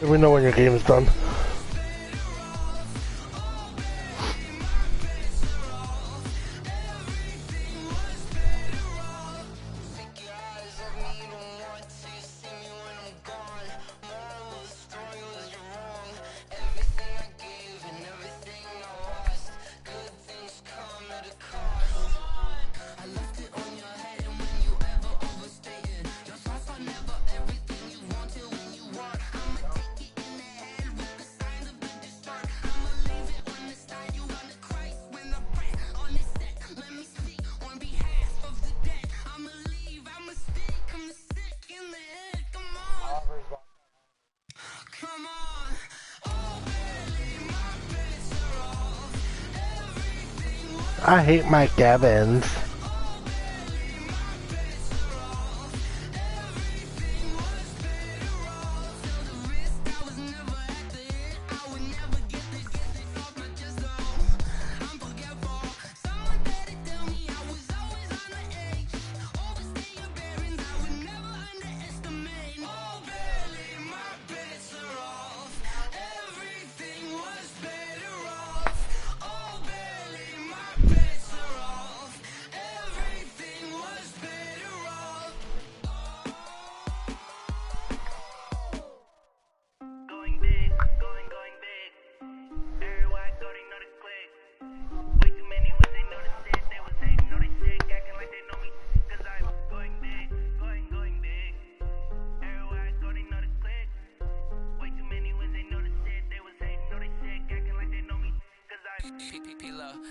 Let me know when your game is done. I hate Mike Evans.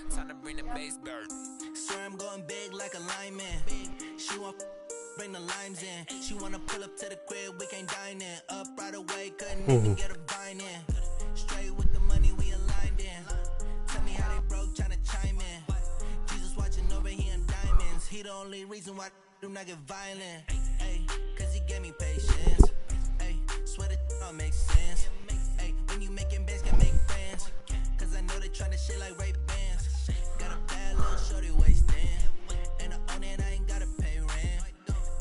Time to bring the base bird. Swear I'm going big like a lineman. She want bring the limes in. She wanna pull up to the crib, we can't dine in. Up right away, couldn't even get a vine in. Straight with the money we aligned in. Tell me how they broke, tryna chime in. Jesus watching over here in diamonds. He the only reason why do not get violent. Ay, cause he gave me patience. Ay, swear that don't make sense. Ay, when you making bands, can make friends. Cause I know they tryna shit like Ray Bans. Got a bad little shorty wasting. And I own it, I ain't gotta pay rent.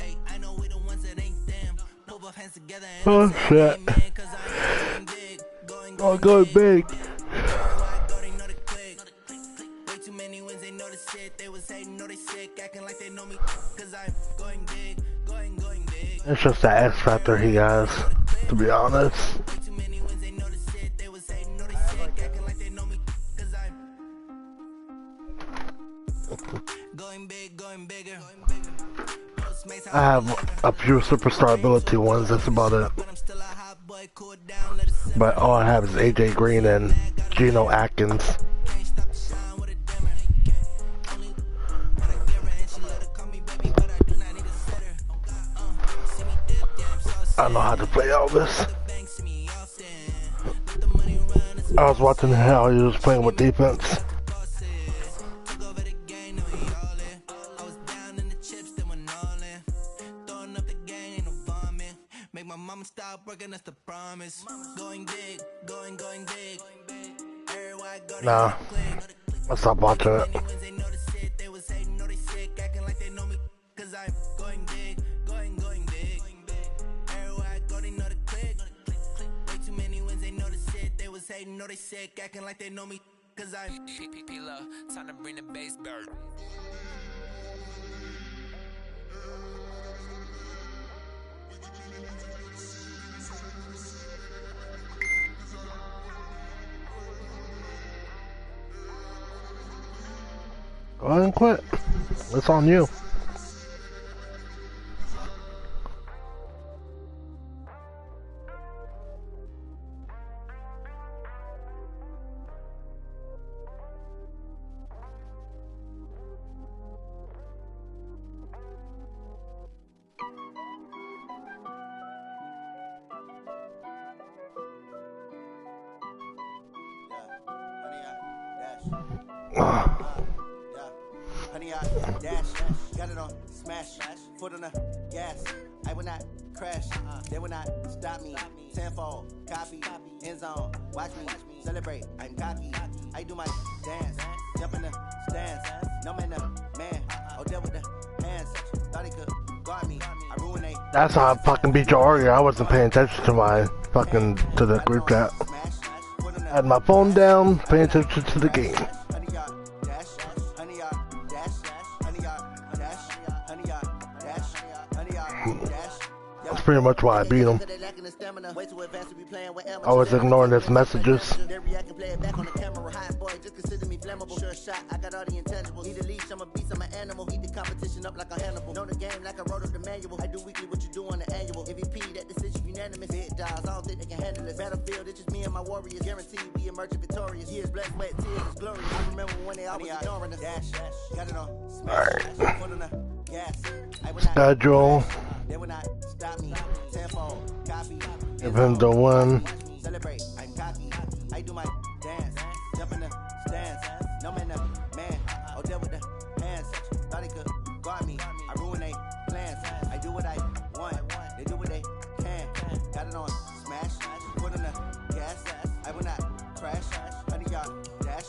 Ay, I know we the ones that ain't them. Pull both hands together and oh shit. Oh, going big. Way too many wins, they know the shit. They was hating, know they sick, acting like they know me. Cause I'm going big, going big. It's just that X factor he has, to be honest. Going bigger. I have a few superstar ability ones, that's about it. But all I have is AJ Green and Geno Atkins. I don't know how to play all this. I was watching how he was playing with defense. Make my mama stop working, that's the promise. Going big, going big. Nah, I'll stop watching it. They was hating, know they sick, acting like they know me. Cause I'm going big, going big. Everywhere I go, they know the click. Way too many wins, they know the shit. They was hating, know they sick, acting like they know me. Cause I'm P-P-P-Love, time to bring the bass bird. Go ahead and quit. It's on you. got it on smash, foot on the gas. I will not crash, they will not stop me. Tenfold, copy, end zone, watch me celebrate. I'm cocky, I do my dance, jump in the stands. No man, oh there with the hands. Thought he could guard me. I ruined they. That's how I fucking beat your earlier. I wasn't paying attention to my fucking to the group chat. Had my phone down, paying attention to the game. That's pretty much why I beat him. I was ignoring his messages. I got all the intangibles. Need a leash, I'm a beast, I'm an animal. Heat the competition up like a Hannibal. Know the game like I wrote up the manual. I do weekly what you do on the annual. MVP, that decision unanimous. Big dogs, I don't think they can handle it. Battlefield, it's just me and my warriors. Guaranteed we emerge victorious. Years, blood, sweat, tears, it's glorious. I remember when they always ignoring us. Dash, got it on. Smash, foot on the gas. Schedule. They will not stop me. Tenfold, copy. Give him the one. Celebrate, I'm cocky. I do my dance. Jump in the stands. No man, oh there with the hands. Thought he could guard me. I ruin they plans. I do what I want. They do what they can. Got it on smash. Put on the gas. I will not crash. 100 yard dash.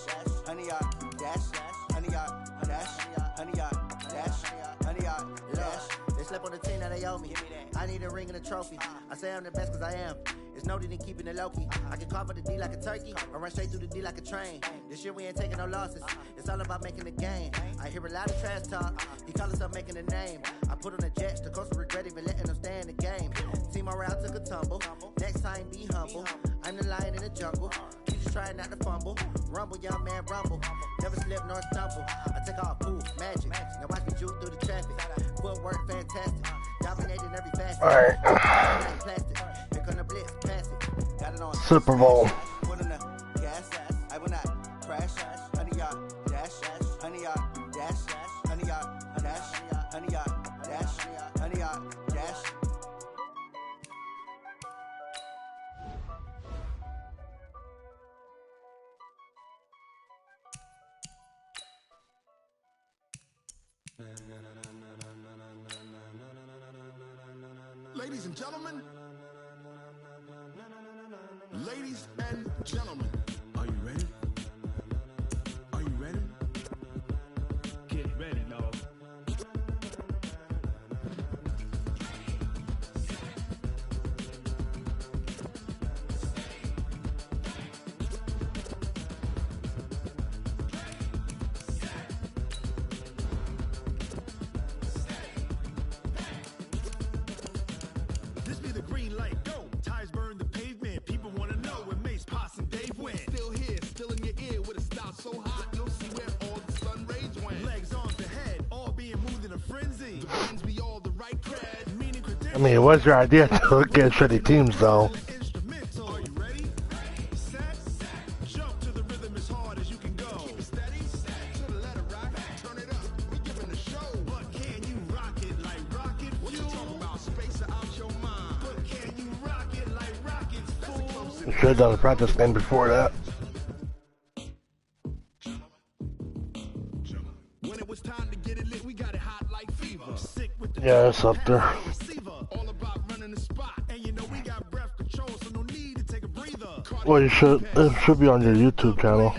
100 yard dash. 100 yard dash. 100 yard dash. 100 yard dash. They slept on the team that they owe me. I need a ring and a trophy. I say I'm the best cause I am. It's no need in keeping it low-key. I can carve up the D like a turkey or run straight through the D like a train. This year we ain't taking no losses. It's all about making the game. I hear a lot of trash talk. He call himself making a name. I put on the Jets. The coach will regret even letting them stay in the game. Team morale took a tumble. Next time be humble. I'm the lion in the jungle. You just trying not to fumble. Rumble, young man, rumble. Never slip nor stumble. I take off, poof, magic. Now watch me juke through the traffic. Footwork fantastic. Dominating every facet. Alright. Plastic. Here come the blitz. Pass it. Got it on. Super Bowl. Put on the gas. I will not crash. 100 yard dash. 100 yard dash. 100 yard dash. 100 yard dash. 100 yard dash. Ladies and gentlemen, ladies and gentlemen, are you ready? Are you ready? Get ready, dog. This be the green light, go. Tires burn the pavement. People want to know where Mace, Poss, and Dave went. Still here, still in your ear with a style so hot, you'll see where all the sun rays went. Legs on the head, all being moved in a frenzy. The brains be all the right cred, meaning I mean, it was your idea to look at shitty teams, though. instrumental. Are you ready? Set, jump to the rhythm as hard as you can go. Keep it steady, to the letter rock, turn it up. We giving the show, but can you rock it like rocket fuel? What you talking about? Space out your mind. But can you rock it like rockets, fool? You should have done a practice game before that. When it was time to get it lit, we got it hot like fever. Sick with the Yeah, it's up there. receiver. All about running the spot. And you know we got breath control, so no need to take a breather. Well, it should be on your YouTube channel,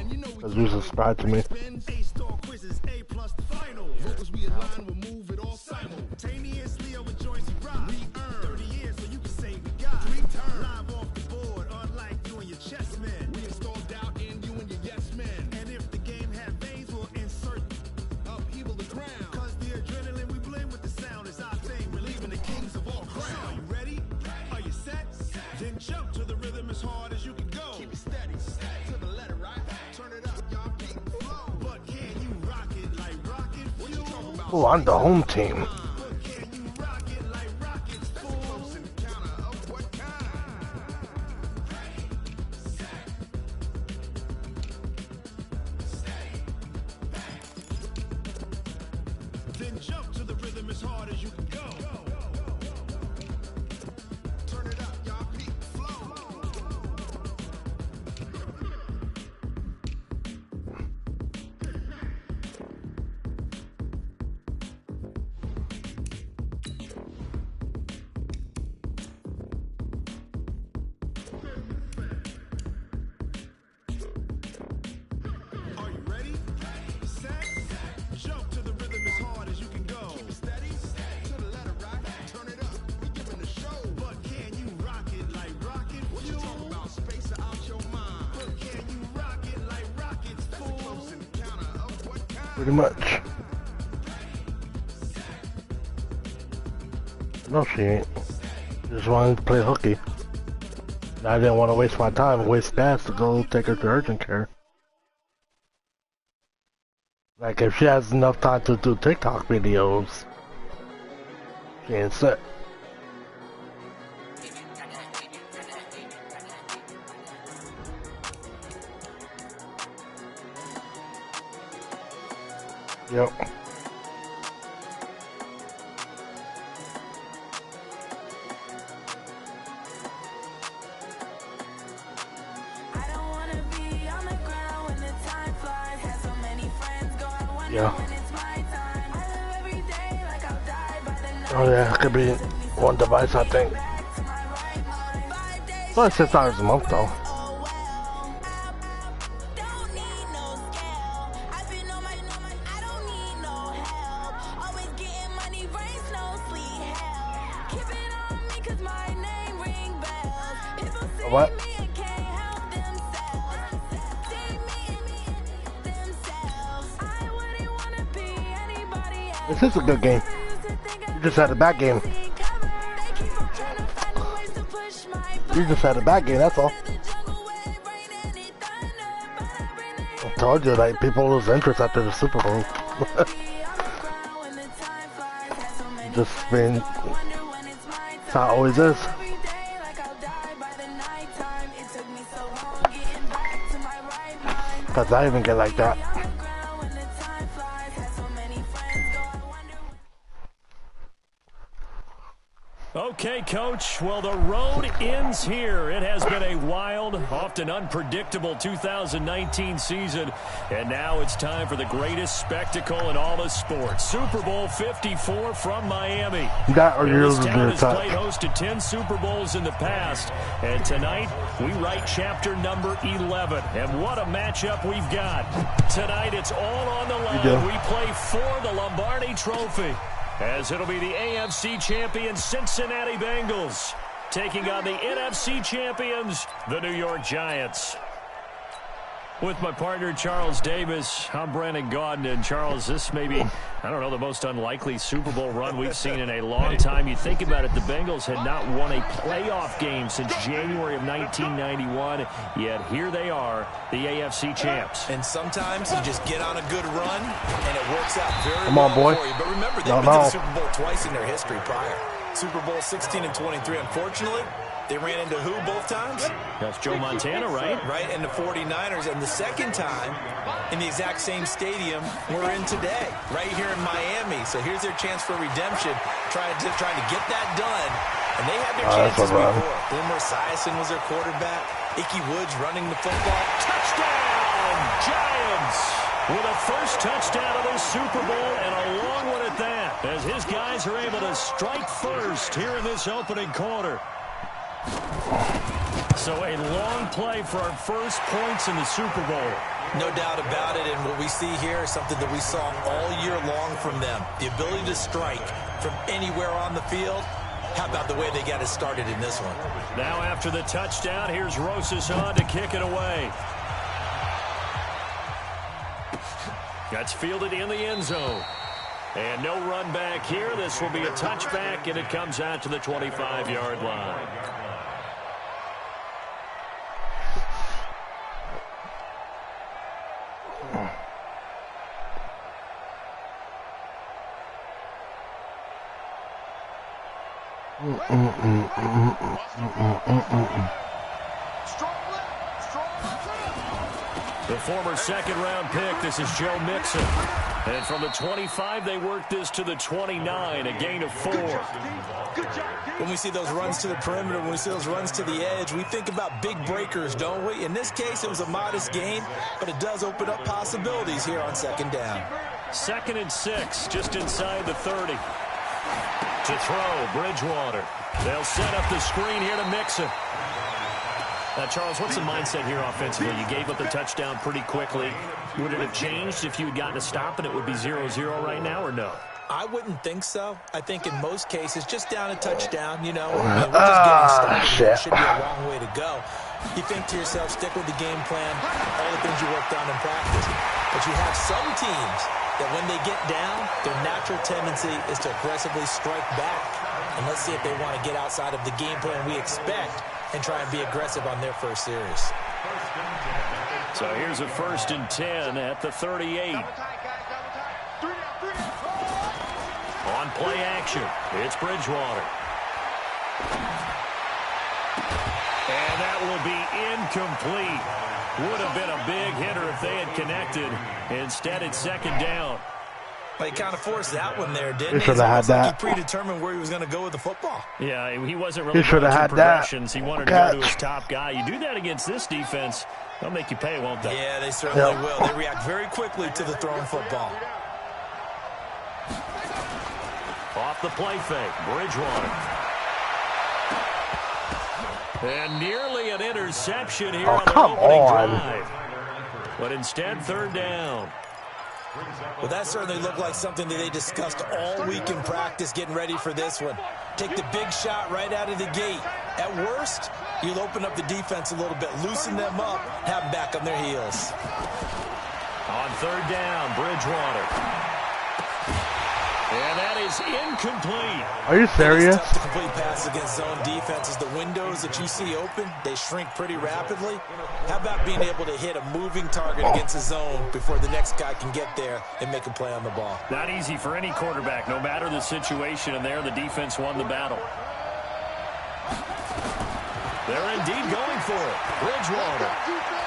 as you subscribe to me. A-star quizzes, A+ the final. Vocals we align, we'll move it all simultaneously over joints we rock. We earn 30 years, so you can say we got 3 turns. Live off the board, unlike you and your chess men. We install doubt in you and your yes men. And if the game had veins, we'll insert upheaval the ground. Cause the adrenaline we blend with the sound is our thing. We're leaving the kings of all crowns. So are you ready? Are you set? Then jump to the rhythm as hard as you can go. Keep it steady, to the letter right. Turn it up, y'all keep it flow. But can you rock it like rocket fuel? What you talking about? Oh, I'm the home team. But can you rock it like rockets, fool? That's a close encounter of what kind? Then jump to the rhythm as hard as you can go. Turn it up, y'all peak flow. Pretty much. No, she ain't. Just wanted to play hooky. I didn't want to waste my time and waste gas to go take her to urgent care. Like, if she has enough time to do TikTok videos, she ain't sick. Yep. Yeah. Oh yeah, it could be one device, I think. It's only $6 a month though. What? This is a good game. You just had a bad game. You just had a bad game, that's all. I told you, like, people lose interest after the Super Bowl. Just been... That's how it always is. Cause I even get like that. Okay, Coach. Well, the road ends here. It has been a wild, often unpredictable 2019 season. And now it's time for the greatest spectacle in all of sports. Super Bowl 54 from Miami. That or this town has played host to 10 Super Bowls in the past. And tonight, we write chapter number 11. And what a matchup we've got. Tonight, it's all on the line. We play for the Lombardi Trophy, as it'll be the AFC champion Cincinnati Bengals taking on the NFC champions, the New York Giants. With my partner, Charles Davis, I'm Brandon Gaudin. And Charles, this may be, I don't know, the most unlikely Super Bowl run we've seen in a long time. You think about it, the Bengals had not won a playoff game since January of 1991, yet here they are, the AFC champs. And sometimes you just get on a good run, and it works out very well for you. But remember, they've been to the Super Bowl twice in their history prior. Super Bowl 16 and 23, unfortunately. They ran into who both times? That's Joe Montana, right? Right, and the 49ers. And the second time in the exact same stadium we're in today, right here in Miami. So here's their chance for redemption, trying to get that done. And they had their chances before. Boomer Esiason was their quarterback. Ickey Woods running the football. Touchdown, Giants! With a first touchdown of the Super Bowl, and a long one at that, as his guys are able to strike first here in this opening quarter. So a long play for our first points in the Super Bowl. No doubt about it, and what we see here is something that we saw all year long from them. The ability to strike from anywhere on the field. How about the way they got it started in this one? Now after the touchdown, here's Rosas on to kick it away. That's fielded in the end zone. And no run back here. This will be a touchback, and it comes out to the 25-yard line. The former second-round pick, this is Joe Mixon. And from the 25, they work this to the 29, a gain of 4. When we see those runs to the perimeter, when we see those runs to the edge, we think about big breakers, don't we? In this case, it was a modest gain, but it does open up possibilities here on second down. 2nd and 6, just inside the 30. To throw, Bridgewater. They'll set up the screen here to Mixon. Now, Charles, what's the mindset here offensively? You gave up the touchdown pretty quickly. Would it have changed if you had gotten a stop and it would be 0-0 right now, or no? I wouldn't think so. I think in most cases, just down a touchdown, you know, we're just getting started. It should be a long way to go. You think to yourself, stick with the game plan, all the things you worked on in practice. But you have some teams that when they get down, their natural tendency is to aggressively strike back. And let's see if they want to get outside of the game plan we expect and try and be aggressive on their first series. So here's a 1st and 10 at the 38. On play action, it's Bridgewater. And that will be incomplete. Would have been a big hitter if they had connected. Instead, it's 2nd down. Well, he kind of forced that one there, didn't he? He should have had that. He predetermined where he was going to go with the football. Yeah, he wasn't really should have had progressions. that. He wanted to go to his top guy. You do that against this defense, they'll make you pay, won't they? Yeah, they certainly will. They react very quickly to the thrown football. Off the play fake, Bridgewater. And nearly an interception here on the opening drive. But instead, 3rd down. Well, that certainly looked like something that they discussed all week in practice getting ready for this one. Take the big shot right out of the gate. At worst, you'll open up the defense a little bit, loosen them up, have them back on their heels. On 3rd down, Bridgewater. And that is incomplete. Are you serious? It's tough to complete passes against zone defenses. The windows that you see open, they shrink pretty rapidly. How about being able to hit a moving target against a zone before the next guy can get there and make a play on the ball? Not easy for any quarterback, no matter the situation, and there the defense won the battle. They're indeed going for it. Bridgewater.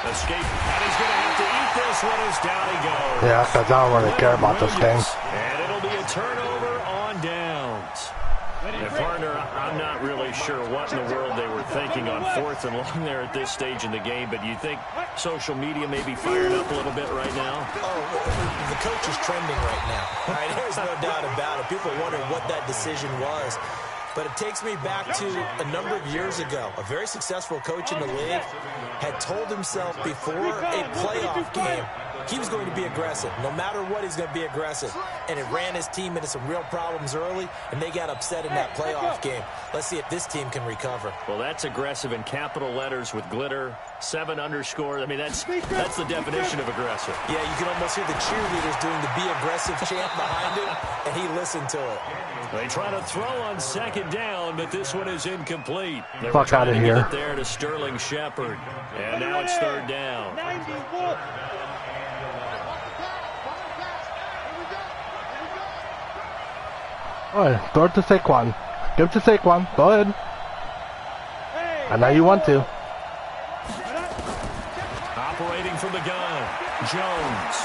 Escape, and he's going to have to eat this one as down he goes. Yeah, because I don't really care about this game. And it'll be a turnover on downs. And partner, I'm not really sure what in the world they were thinking on 4th and long there at this stage in the game, but you think social media may be fired up a little bit right now? Oh, the coach is trending right now. All right, there's no doubt about it. People are wondering what that decision was. But it takes me back to a number of years ago. A very successful coach in the league had told himself before a playoff game he was going to be aggressive. No matter what, he's going to be aggressive. And it ran his team into some real problems early, and they got upset in that playoff game. Let's see if this team can recover. Well, that's aggressive in capital letters with glitter, 7 underscore. I mean, that's the definition of aggressive. Yeah, you can almost hear the cheerleaders doing the be aggressive chant behind him, and he listened to it. They try to throw on 2nd down, but this one is incomplete. They Fuck out of here. Get it there to Sterling Shepard. And now it's 3rd down. 91. All right, throw it to Saquon. Give it to Saquon. Go ahead. I know you want to. Operating from the gun, Jones.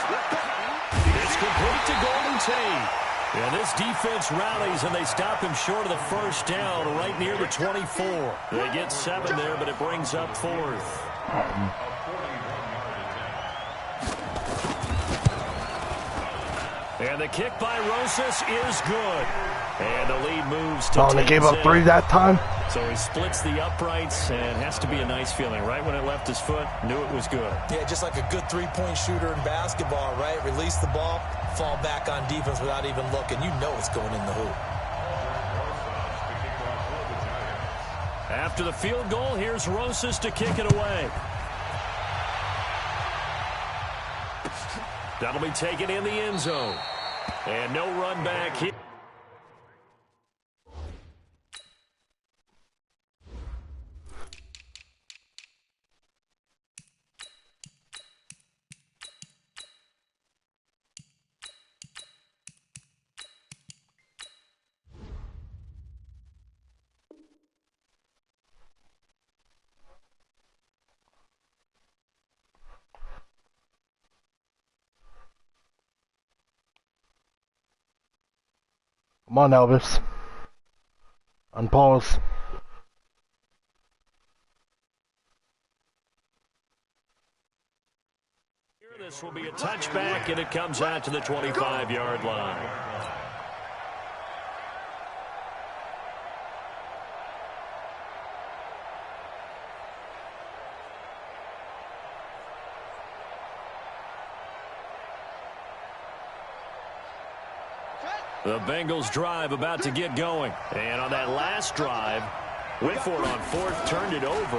It's complete to Golden Tate. And this defense rallies, and they stop him short of the 1st down, right near the 24. They get 7 there, but it brings up 4th. And the kick by Rosas is good. And the lead moves to 10. Oh, they gave up 3 that time? So he splits the uprights, and has to be a nice feeling. Right when it left his foot, knew it was good. Yeah, just like a good 3-point shooter in basketball, right? Release the ball, fall back on defense without even looking. You know it's going in the hoop. After the field goal, here's Rosas to kick it away. That'll be taken in the end zone. And no run back here. Come on, Elvis. Unpause. This will be a touchback, and it comes out to the 25-yard line. The Bengals drive about to get going. And on that last drive, went for it on 4th, turned it over.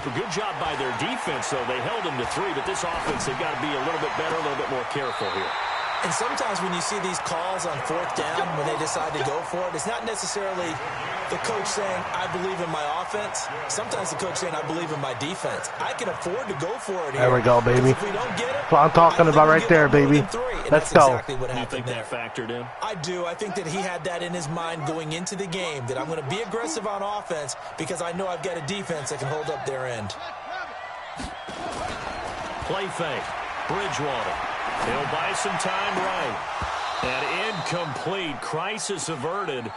A good job by their defense, though. They held them to 3, but this offense, they've got to be a little bit better, a little bit more careful here. And sometimes when you see these calls on fourth down, when they decide to go for it, it's not necessarily the coach saying, I believe in my offense. Sometimes the coach saying, I believe in my defense. I can afford to go for it here. There we go, baby. If we don't get it, that's what I'm talking about right there, baby. Let's go. Exactly what you think that factored in? I do. I think that he had that in his mind going into the game, that I'm going to be aggressive on offense because I know I've got a defense that can hold up their end. Play fake. Bridgewater. He'll buy some time right. And incomplete. Crisis averted.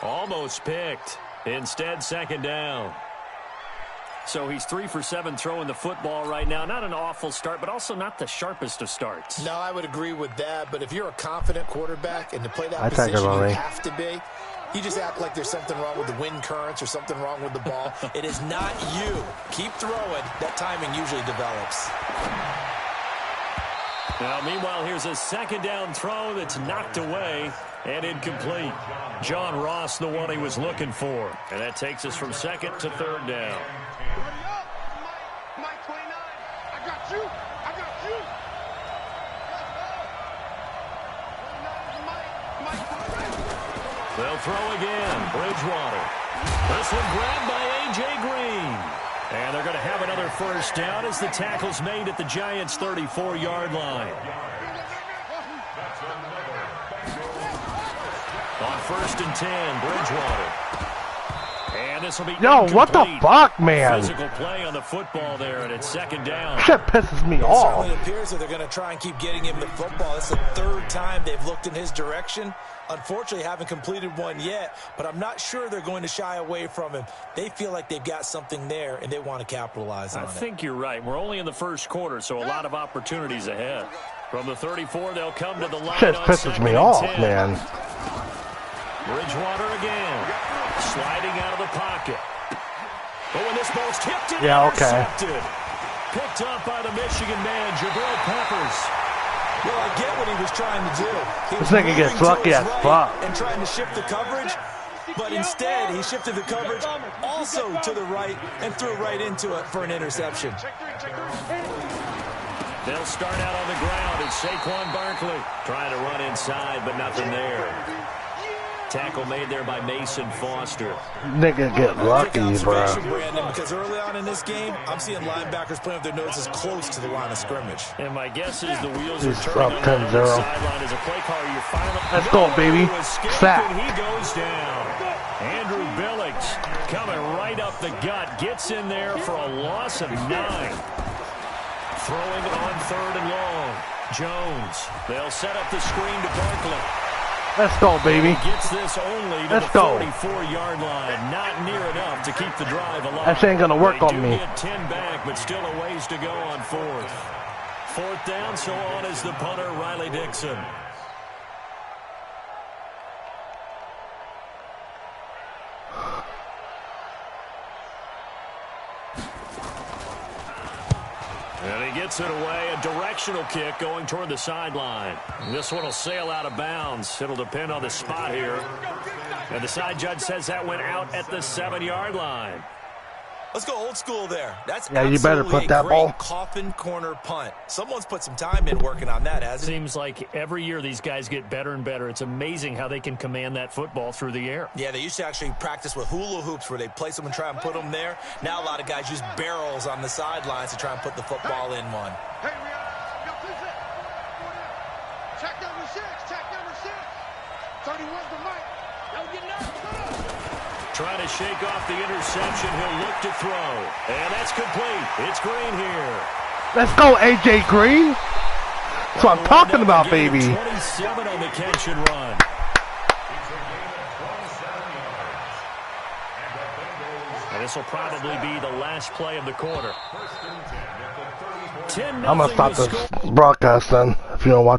Almost picked. Instead, second down. So he's 3 for 7 throwing the football right now. Not an awful start, but also not the sharpest of starts. No, I would agree with that. But if you're a confident quarterback and to play that position, you have to be. You just act like there's something wrong with the wind currents or something wrong with the ball. It is not you. Keep throwing. That timing usually develops. Now, meanwhile, here's a second down throw that's knocked away and incomplete. John Ross, the one he was looking for. And that takes us from second to third down. Mike 29, I got you. I got you. They'll throw again. Bridgewater. This one grabbed by A.J. Green. And they're going to have another first down as the tackle's made at the Giants' 34-yard line. On 1st and 10, Bridgewater. And this will be incomplete. What the fuck, man? Physical play on the football there, and it's second down. Shit pisses me off. It appears that they're going to try and keep getting him the football. It's the 3rd time they've looked in his direction. Unfortunately, haven't completed one yet, but I'm not sure they're going to shy away from him. They feel like they've got something there, and they want to capitalize on it. I think you're right. We're only in the first quarter, so a lot of opportunities ahead. From the 34, they'll come to the line. Shit pisses me off, man. Bridgewater again. Sliding out of the pocket. But when this ball's tipped and intercepted. Picked up by the Michigan man, Jabril Peppers. Well, I get what he was trying to do. This nigga gets lucky as fuck. And trying to shift the coverage, but instead he shifted the coverage also to the right and threw right into it for an interception. They'll start out on the ground. It's Saquon Barkley trying to run inside, but nothing there. Tackle made there by Mason Foster. Nigga get lucky, bro. Brandon, because early on in this game, I'm seeing linebackers playing with their noses close to the line of scrimmage. And my guess is the wheels are turning turning on the sideline as a play caller. You're finally let's go, baby. Sack. He goes down. Andrew Billings coming right up the gut. Gets in there for a loss of 9. Throwing it on 3rd and long. Jones. They'll set up the screen to Barkley. Let's go, baby. Gets this only to the 44-yard line. Not near enough to keep the drive alive. That shit ain't gonna work on me. Get 10 back, but still a ways to go on 4th. 4th down, so on is the punter, Riley Dixon. And he gets it away. A directional kick going toward the sideline. This one will sail out of bounds. It'll depend on the spot here. And the side judge says that went out at the 7-yard line. Let's go old school there. That's you better put that ball. Coffin corner punt. Someone's put some time in working on that, hasn't it? Seems like every year these guys get better and better. It's amazing how they can command that football through the air. Yeah, they used to actually practice with hula hoops where they place them and try and put them there. Now a lot of guys use barrels on the sidelines to try and put the football in one. Hey, check number 6. Check number 6. 31's the mic. Don't get nervous. Trying to shake off the interception. He'll look to throw. And that's complete. It's Green here. Let's go, A.J. Green. That's what I'm talking about, baby. 27 on the catch and run. And this will probably be the last play of the quarter. I'm going to stop this broadcast then, if you don't watch.